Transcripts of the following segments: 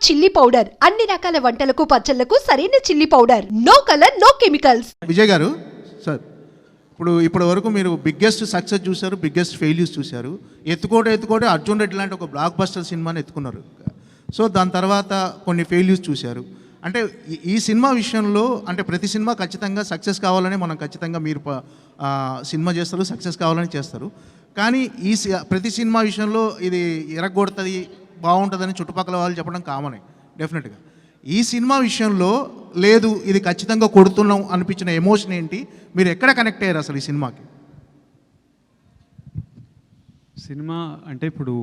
Chilli powder అన్ని రకాల వంటలకు పచ్చళ్లకు సరైన chilli powder. No colour no chemicals. Vijay గారు సార్, ఇప్పటి వరకు మీరు బిగ్గెస్ట్ సక్సెస్ చూశారు, బిగ్గెస్ట్ ఫెయిల్యూర్స్ చూశారు. ఎత్తుకోటే అర్జున్ రెడ్డి లాంటి ఒక బ్లాక్ బస్టర్ సినిమాని ఎత్తుకున్నారు. సో దాని తర్వాత కొన్ని ఫెయిల్యూర్స్ చూశారు. అంటే ఈ సినిమా విషయంలో అంటే ప్రతి సినిమా ఖచ్చితంగా సక్సెస్ కావాలని మనం ఖచ్చితంగా మీరు సినిమా చేస్తారు, సక్సెస్ కావాలని చేస్తారు. కానీ ప్రతి సినిమా విషయంలో ఇది ఎరగొడుతుంది, బాగుంటుందని చుట్టుపక్కల వాళ్ళు చెప్పడం కామనే డెఫినెట్గా. ఈ సినిమా విషయంలో లేదు, ఇది ఖచ్చితంగా కొడుతున్నాం అనిపించిన ఎమోషన్ ఏంటి? మీరు ఎక్కడ కనెక్ట్ అయ్యారు అసలు ఈ సినిమాకి? సినిమా అంటే ఇప్పుడు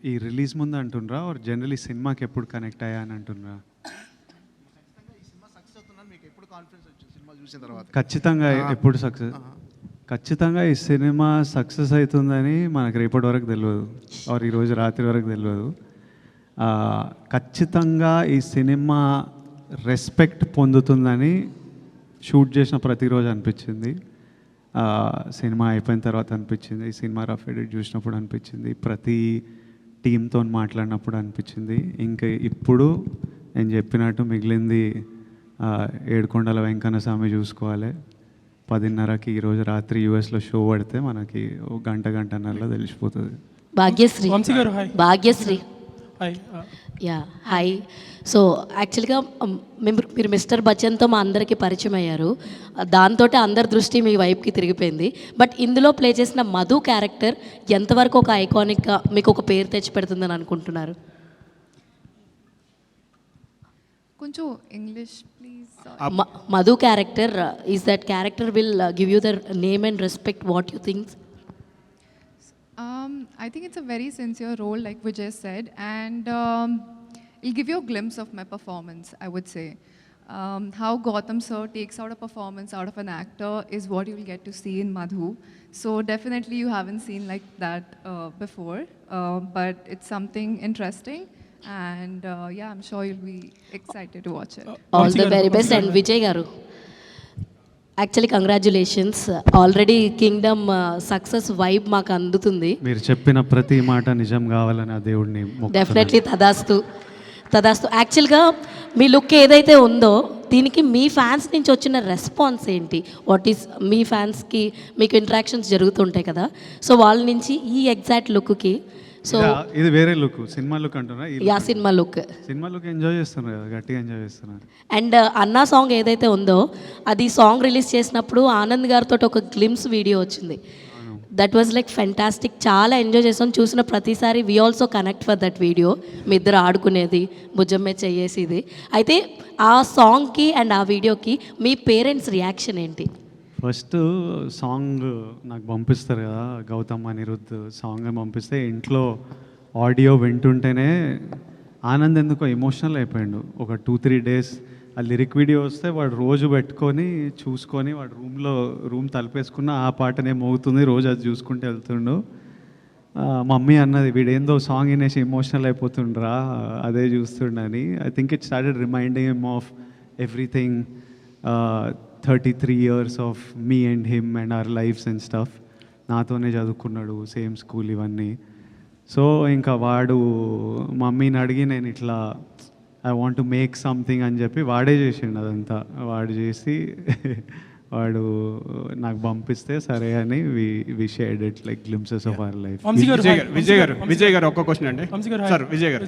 ఈ రిలీజ్ ముందు అంటుండ్రా ఆర్ జనరలీ సినిమాకి ఎప్పుడు కనెక్ట్ అయ్యా అని అంటుండ్రా? ఖచ్చితంగా ఎప్పుడు సక్సెస్, ఖచ్చితంగా ఈ సినిమా సక్సెస్ అవుతుందని మనకు రేపటి వరకు తెలియదు, ఆర్ ఈరోజు రాత్రి వరకు తెలియదు. ఖచ్చితంగా ఈ సినిమా రెస్పెక్ట్ పొందుతుందని షూట్ చేసిన ప్రతిరోజు అనిపించింది. సినిమా అయిపోయిన తర్వాత అనిపించింది, ఈ సినిమా రఫ్ ఎడిట్ చూసినప్పుడు అనిపించింది, ప్రతి టీంతో మాట్లాడినప్పుడు అనిపించింది. ఇంకా ఇప్పుడు నేను చెప్పినట్టు మిగిలింది ఏడుకొండల వెంకన్న స్వామి చూసుకోవాలి. 10:30కి ఈరోజు రాత్రి యూఎస్లో షో పడితే మనకి ఒక గంటన్నరలో తెలిసిపోతుంది. Bhagyashree Bhagyashree yeah hi. So యాక్చువల్గా మీరు మిస్టర్ బచ్చన్తో మా అందరికీ పరిచయం అయ్యారు, దాంతో అందరి దృష్టి మీ వైపుకి తిరిగిపోయింది. బట్ ఇందులో ప్లే చేసిన మధు క్యారెక్టర్ ఎంతవరకు ఒక ఐకానిక్గా మీకు ఒక పేరు తెచ్చి పెడుతుందని అనుకుంటున్నారు? కొంచెం English please. Madhu character is that character will give you the name and respect, what you think? I think it's a very sincere role, like Vijay said, and it'll give you a glimpse of my performance, I would say. How Gautam sir takes out a performance out of an actor is what you'll get to see in Madhu. So definitely you haven't seen like that before, but it's something interesting, and yeah, I'm sure you'll be excited to watch it. All the very best. And Vijay garu, actually congratulations, already Kingdom success vibe మాకు అందుతుంది. మీరు చెప్పిన ప్రతి మాట నిజం కావాలని ఆ దేవుడిని డెఫినెట్లీ తదాస్తు. యాక్చువల్గా మీ లుక్ ఏదైతే ఉందో దీనికి మీ ఫ్యాన్స్ నుంచి వచ్చిన రెస్పాన్స్ ఏంటి? వాట్ ఈస్ మీ ఫ్యాన్స్కి మీకు ఇంటరాక్షన్స్ జరుగుతుంటాయి కదా, సో వాళ్ళ నుంచి ఈ ఎగ్జాక్ట్ లుక్కి, సో ఇది వేరే లుక్, సినిమా లుక్ అంటున్నా, సినిమా లుక్ ఎంజాయ్ చేస్తున్నారు కదా, గట్టిగా ఎంజాయ్ చేస్తున్నారు. అండ్ అన్నా సాంగ్ ఏదైతే ఉందో అది సాంగ్ రిలీజ్ చేసినప్పుడు ఆనంద్ గారితో ఒక గ్లిమ్స్ వీడియో వచ్చింది. దట్ వాజ్ లైక్ ఫెంటాస్టిక్, చాలా ఎంజాయ్ చేసాం. చూసిన ప్రతిసారి we also connect for that video, మీ ఇద్దరు ఆడుకునేది, భుజమ్మే చేసేది. అయితే ఆ సాంగ్కి అండ్ ఆ వీడియోకి మీ పేరెంట్స్ రియాక్షన్ ఏంటి? ఫస్ట్ సాంగ్ నాకు పంపిస్తారు కదా, గౌతమ్ అనిరుద్ధ్ సాంగ్ పంపిస్తే ఇంట్లో ఆడియో వింటుంటేనే ఆనంద్ ఎందుకో ఎమోషనల్ అయిపోయాడు. ఒక 2-3 డేస్ ఆ లిరిక్ వీడియో వస్తే వాడు రోజు పెట్టుకొని చూసుకొని వాడు రూమ్ తలుపేసుకున్న ఆ పాటనే మోగుతుంది, రోజు అది చూసుకుంటూ వెళ్తుండు. మమ్మీ అన్నది వీడేందో సాంగ్ వినేసి ఎమోషనల్ అయిపోతుండ్రా అదే చూస్తుండని. I think it started reminding him of everything, 33 years of me and him and our lives and stuff. నాతోనే చదువుకున్నాడు, సేమ్ స్కూల్ ఇవన్నీ. సో ఇంకా వాడు మమ్మీని అడిగి నేను ఇట్లా I want to make something అని చెప్పి వాడే చేసిండు అదంతా. వాడు చేసి వాడు నాకు పంపిస్తే సరే అని we shared it like glimpses of our life. Vijay garu ఒక్క క్వశ్చన్ అండి సార్. విజయ్ గారు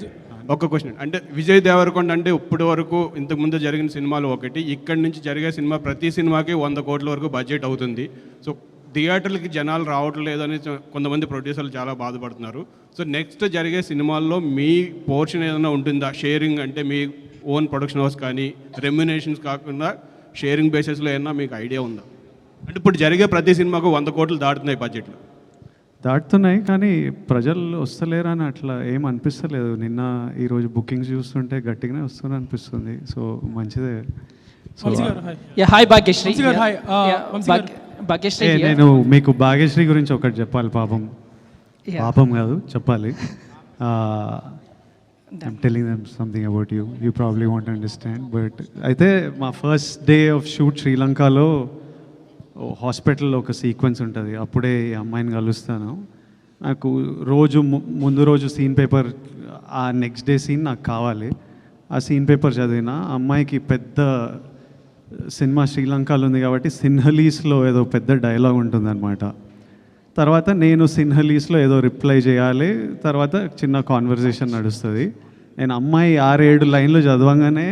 ఒక్క క్వశ్చన్ అంటే, విజయ్ దేవరకొండ అంటే ఇప్పటి వరకు ఇంతకుముందు జరిగిన సినిమాలు ఒకటి, ఇక్కడి నుంచి జరిగే సినిమా ప్రతి సినిమాకి 100 కోట్ల వరకు బడ్జెట్ అవుతుంది. సో థియేటర్లకి జనాలు రావట్లేదని కొంతమంది ప్రొడ్యూసర్లు చాలా బాధపడుతున్నారు. సో నెక్స్ట్ జరిగే సినిమాల్లో మీ పోర్షన్ ఏదైనా ఉంటుందా? షేరింగ్ అంటే మీ ఓన్ ప్రొడక్షన్ హౌస్ కానీ రెమ్యునేషన్స్ కాకుండా షేరింగ్ బేసిస్లో ఏమన్నా మీకు ఐడియా ఉందా? అంటే ఇప్పుడు జరిగే ప్రతి సినిమాకు 100 కోట్లు దాటుతున్నాయి బడ్జెట్లో. దాటుతున్నాయి కానీ ప్రజలు వస్తలేరు అని అట్లా ఏం అనిపిస్తలేదు. నిన్న ఈరోజు బుకింగ్స్ చూస్తుంటే గట్టిగానే వస్తుంది అనిపిస్తుంది. సో మంచిదే. నేను మీకు భాగ్యశ్రీ గురించి ఒకటి చెప్పాలి. పాపం కాదు చెప్పాలి. I'm telling them something about you. You probably won't understand. But అయితే మా ఫస్ట్ డే ఆఫ్ షూట్ శ్రీలంకలో హాస్పిటల్లో ఒక సీక్వెన్స్ ఉంటుంది. అప్పుడే ఈ అమ్మాయిని కలుస్తాను. నాకు ముందు రోజు సీన్ పేపర్, ఆ నెక్స్ట్ డే సీన్ నాకు కావాలి. ఆ సీన్ పేపర్ చదివిన అమ్మాయికి పెద్ద సినిమా శ్రీలంకలో ఉంది కాబట్టి సిన్హలీస్లో ఏదో పెద్ద డైలాగ్ ఉంటుందన్నమాట. తర్వాత నేను సిన్హలీస్లో ఏదో రిప్లై చేయాలి, తర్వాత చిన్న కాన్వర్జేషన్ నడుస్తుంది. నేను అమ్మాయి 6-7 లైన్లు చదవంగానే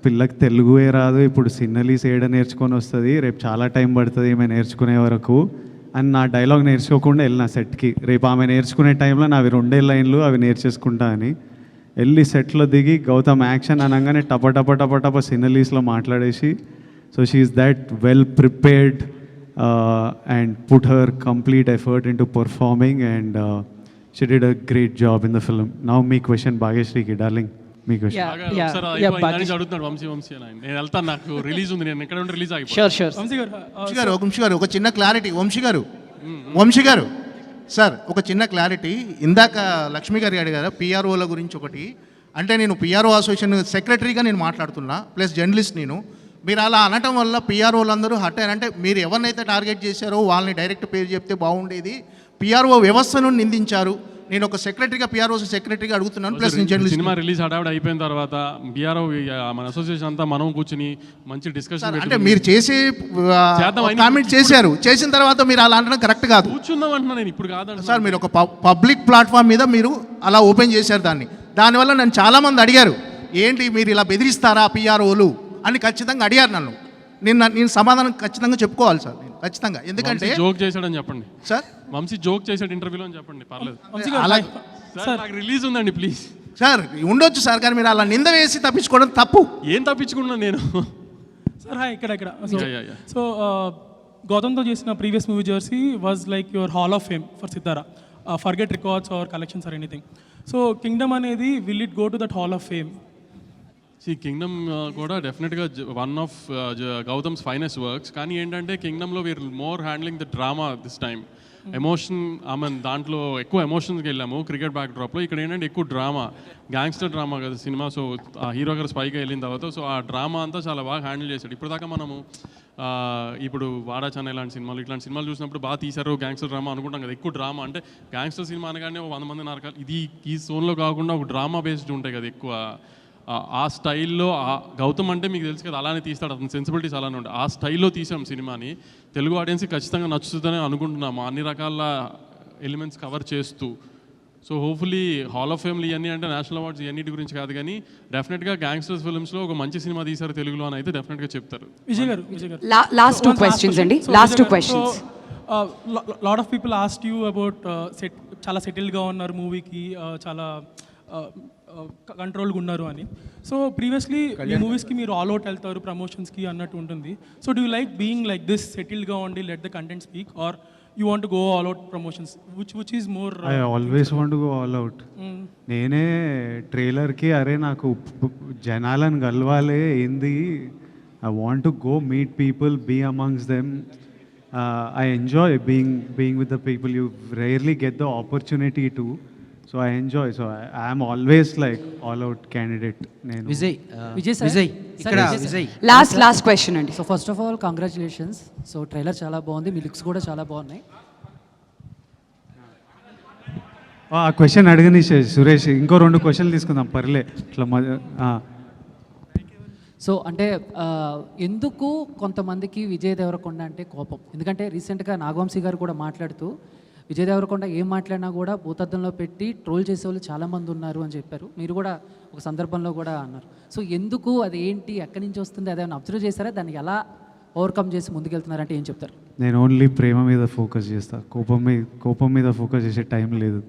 పిల్లకి తెలుగుయే రాదు, ఇప్పుడు సిన్హలీస్ ఏడ నేర్చుకొని వస్తుంది, రేపు చాలా టైం పడుతుంది ఈమె నేర్చుకునే వరకు అని నా డైలాగ్ నేర్చుకోకుండా వెళ్ళిన సెట్కి. రేపు ఆమె నేర్చుకునే టైంలో నావి 2 లైన్లు అవి నేర్చేసుకుంటా అని వెళ్ళి సెట్లో దిగి గౌతమ్ యాక్షన్ అనగానే టప సినలీస్లో మాట్లాడేసి, so she is that well prepared and put her complete effort in to performing and she did a great job in the film. Now మీ క్వశ్చన్ భాగ్యశ్రీకి, డార్లింగ్ మీ క్వశ్చన్. అడుగుతున్నాడు వంశీ అని. నేను వెళ్తాను, నాకు రిలీజ్ ఉంది, నేను ఎక్కడ రిలీజ్ ఆగి. వంశీ గారు ఒక చిన్న క్లారిటీ. వంశీ గారు సార్ ఒక చిన్న క్లారిటీ. ఇందాక లక్ష్మి గారు అడిగారు పిఆర్ఓల గురించి ఒకటి. అంటే నేను పిఆర్ఓ అసోసియేషన్ సెక్రటరీగా నేను మాట్లాడుతున్నా, ప్లస్ జర్నలిస్ట్ నేను. మీరు అలా అనటం వల్ల పిఆర్ఓలు అందరూ హట్ అయ్యారు. అంటే మీరు ఎవరినైతే టార్గెట్ చేశారో వాళ్ళని డైరెక్ట్ పేరు చెప్తే బాగుండేది. పిఆర్ఓ వ్యవస్థను నిందించారు. నేను ఒక సెక్రటరీగా పిఆర్ఓ సెక్రటరీగా అడుగుతున్నాను, ప్లస్ నేను జర్నలిస్ట్. సినిమా రిలీజ్ హడావిడి అయిపోయిన తర్వాత పిఆర్ఓ మన అసోసియేషన్ అంతా మనం కూర్చుని మంచి డిస్కషన్. అంటే మీరు చేసే కామెంట్ చేశారు, చేసిన తర్వాత మీరు అలా అనడం కరెక్ట్ కాదు. కూర్చుందాం అంటున్నా నేను, ఇప్పుడు కాదండి సార్. మీరు ఒక పబ్లిక్ ప్లాట్ఫామ్ మీద మీరు అలా ఓపెన్ చేశారు దానివల్ల నన్ను చాలామంది అడిగారు, ఏంటి మీరు ఇలా బెదిరిస్తారా పిఆర్ఓలు అని ఖచ్చితంగా అడిగారు నన్ను. నేను సమాధానం ఖచ్చితంగా చెప్పుకోవాలి సార్, నేను ఖచ్చితంగా. ఎందుకంటే జోక్ చేశాడని చెప్పండి సార్, వంశీ జోక్ చేశాడు ఇంటర్వ్యూలో అని చెప్పండి, పర్లేదు. అలా సార్ నాకు రిలీజ్ ఉందండి ప్లీజ్. సార్ ఉండొచ్చు సార్, కానీ మీరు అలా నింద వేసి తప్పించుకోవడం తప్పు. ఏం తప్పించుకున్నాను నేను? సార్ హాయ్, ఇక్కడ సో గౌతమ్తో చేసిన previous movie Jersey was like your hall of fame for Sithara, forget records or collections or anything. So Kingdom అనేది will it go to that hall of fame? Kingdom కూడా డెఫినెట్గా one of Gautam's finest works. కానీ ఏంటంటే కింగ్డమ్లో we're more handling the drama this time. Emotion, దాంట్లో ఎక్కువ ఎమోషన్స్కి వెళ్ళాము cricket back డ్రాప్లో. ఇక్కడ ఏంటంటే ఎక్కువ డ్రామా, గ్యాంగ్స్టర్ డ్రామా కదా సినిమా. సో ఆ హీరో గారు స్పైగా వెళ్ళిన తర్వాత సో ఆ డ్రామా అంతా చాలా బాగా హ్యాండిల్ చేశాడు. ఇప్పుడు దాకా మనము ఇప్పుడు వాడా చెన్నై ఇలాంటి సినిమాలు చూసినప్పుడు బాగా తీశారు గ్యాంగ్స్టర్ డ్రామా అనుకుంటాం కదా. ఎక్కువ డ్రామా అంటే గ్యాంగ్స్టర్ సినిమా అనగానే 100 మంది నరకాలి, ఇది ఈ జోన్లో కాకుండా ఒక డ్రామా బేస్డ్ ఉంటాయి కదా ఎక్కువ. ఆ స్టైల్లో గౌతమ్ అంటే మీకు తెలుసు కదా, అలానే తీస్తాడు, అతని సెన్సిబిలిటీస్ అలానే ఉంటాయి. ఆ స్టైల్లో తీసాం సినిమాని. తెలుగు ఆడియన్స్కి ఖచ్చితంగా నచ్చుతుందని అనుకుంటున్నాము, అన్ని రకాల ఎలిమెంట్స్ కవర్ చేస్తూ. సో హోప్ఫుల్లీ హాల్ ఆఫ్ ఫేమ్లు ఇవన్నీ అంటే నేషనల్ అవార్డ్స్ ఇవన్నిటి గురించి కాదు, కానీ డెఫినెట్గా గ్యాంగ్స్టర్స్ ఫిల్మ్స్లో ఒక మంచి సినిమా తీశారు తెలుగులో అని అయితే డెఫినెట్గా చెప్తారు. విజయ్ గారు లాస్ట్ 2 questions అండి, last 2 questions. Lot of people asked you about చాలా సెటిల్గా ఉన్నారు మూవీకి, చాలా కంట్రోల్గా ఉన్నారు అని. సో ప్రీవియస్లీ ఈ మూవీస్కి మీరు ఆల్ అవుట్ వెళ్తారు ప్రమోషన్స్కి అన్నట్టు ఉంటుంది. So do you like being like this, సెటిల్గా ఉండి let the content speak, or you want to go all out promotions? Which is more? I always want to go all out. నేనే ట్రైలర్కి అరే నాకు జనాలను కలవాలి ఏంది, I want to go meet people, be amongst them. I enjoy being with the people. You rarely get the opportunity to. So I enjoy. So I am always like all out candidate. Vijay ikkada Vijay last question అండి. So first of all congratulations. So trailer చాలా బాగుంది, మీ looks కూడా చాలా బాగున్నాయి. ఆ question అడగని సురేష్, ఇంకో 2 క్వశ్చన్లు తీసుకుందాం పర్లే ఇట్లా. సో అంటే ఎందుకు కొంతమందికి విజయ్ దేవరకొండ అంటే కోపం? ఎందుకంటే రీసెంట్గా నాగవంశీ గారు కూడా మాట్లాడుతూ విజయ్ దేవరకొండ ఏం మాట్లాడినా కూడా భూతద్దంలో పెట్టి ట్రోల్ చేసేవాళ్ళు చాలామంది ఉన్నారు అని చెప్పారు. మీరు కూడా ఒక సందర్భంలో కూడా అన్నారు. సో ఎందుకు, అది ఏంటి, ఎక్కడి నుంచి వస్తుంది, అదేమైనా అబ్జర్వ్ చేశారా? దాన్ని ఎలా ఓవర్కమ్ చేసి ముందుకెళ్తున్నారంటే ఏం చెప్తారు? నేను ఓన్లీ ప్రేమ మీద ఫోకస్ చేస్తా, కోపం మీద ఫోకస్ చేసే టైం లేదు.